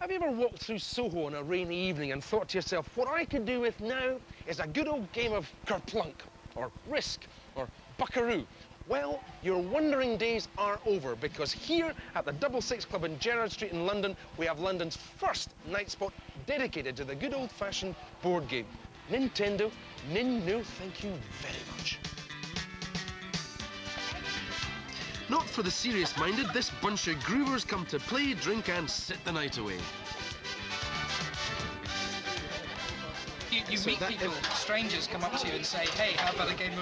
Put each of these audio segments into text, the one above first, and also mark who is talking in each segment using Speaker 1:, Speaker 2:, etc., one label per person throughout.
Speaker 1: Have you ever walked through Soho on a rainy evening and thought to yourself, what I could do with now is a good old game of kerplunk, or Risk, or Buckaroo? Well, your wondering days are over, because here at the Double Six Club in Gerrard Street in London, we have London's first night spot dedicated to the good old-fashioned board game. Nintendo, no thank you very much. Not for the serious-minded, this bunch of groovers come to play, drink and sit the night away.
Speaker 2: You meet people, strangers come up to you and say, hey, how about a game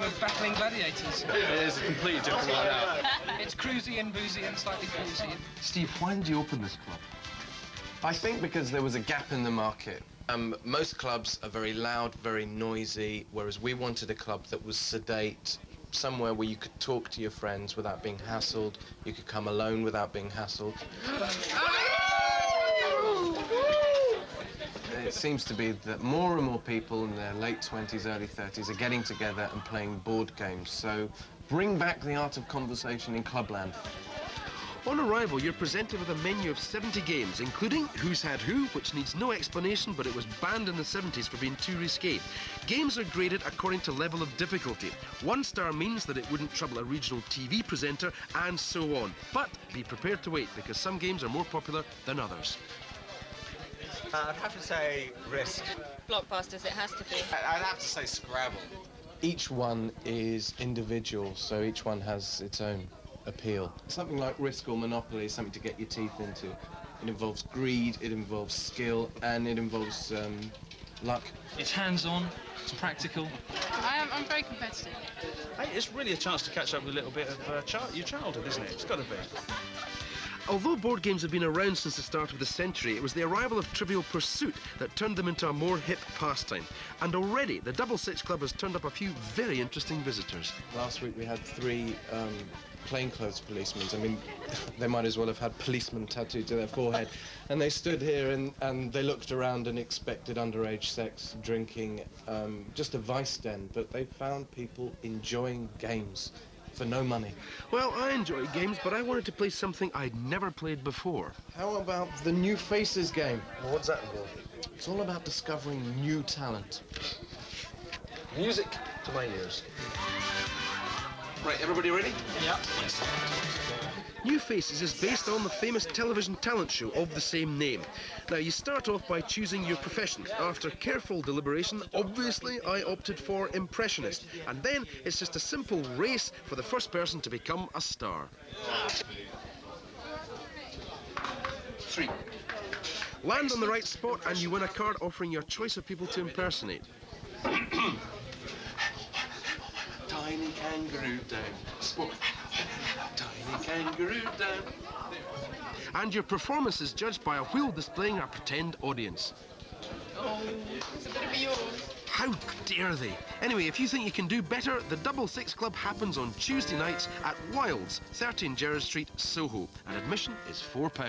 Speaker 2: of battling gladiators?
Speaker 3: It is a completely different night out.
Speaker 2: It's cruisy and boozy and slightly boozy.
Speaker 1: Steve, why did you open this club?
Speaker 4: I think because there was a gap in the market. Most clubs are very loud, very noisy, whereas we wanted a club that was sedate, somewhere where you could talk to your friends without being hassled, you could come alone without being hassled. It seems to be that more and more people in their late 20s, early 30s are getting together and playing board games. So bring back the art of conversation in clubland.
Speaker 1: On arrival, you're presented with a menu of 70 games, including Who's Had Who, which needs no explanation, but it was banned in the 70s for being too risque. Games are graded according to level of difficulty. 1 star means that it wouldn't trouble a regional TV presenter, and so on. But be prepared to wait, because some games are more popular than others.
Speaker 5: I'd have to say Risk.
Speaker 6: Blockbusters, it has to be.
Speaker 5: I'd have to say Scrabble.
Speaker 4: Each one is individual, so each one has its own appeal. Something like Risk or Monopoly is something to get your teeth into. It involves greed, it involves skill, and it involves luck.
Speaker 3: It's hands-on, it's practical.
Speaker 6: I'm very competitive.
Speaker 3: Hey, it's really a chance to catch up with a little bit of your childhood, isn't it? It's got to be.
Speaker 1: Although board games have been around since the start of the century, it was the arrival of Trivial Pursuit that turned them into a more hip pastime. And already, the Double Six Club has turned up a few very interesting visitors.
Speaker 4: Last week we had 3 plainclothes policemen. I mean, they might as well have had policemen tattooed to their forehead. And they stood here and they looked around and expected underage sex, drinking, just a vice den. But they found people enjoying games for no money.
Speaker 1: Well, I enjoy games, but I wanted to play something I'd never played before.
Speaker 4: How about the New Faces game?
Speaker 1: Well, what's that involve?
Speaker 4: It's all about discovering new talent.
Speaker 1: Music to my ears. Right, everybody ready?
Speaker 3: Yeah.
Speaker 1: New Faces is based on the famous television talent show of the same name. Now, you start off by choosing your profession. After careful deliberation, obviously, I opted for impressionist. And then it's just a simple race for the first person to become a star. 3. Land on the right spot and you win a card offering your choice of people to impersonate.
Speaker 4: Tiny kangaroo down. Tiny kangaroo down.
Speaker 1: And your performance is judged by a wheel displaying a pretend audience.
Speaker 6: Oh, it's a bit of yours.
Speaker 1: How dare they? Anyway, if you think you can do better, the Double Six Club happens on Tuesday nights at Wilds, 13 Gerrard Street, Soho, and admission is £4.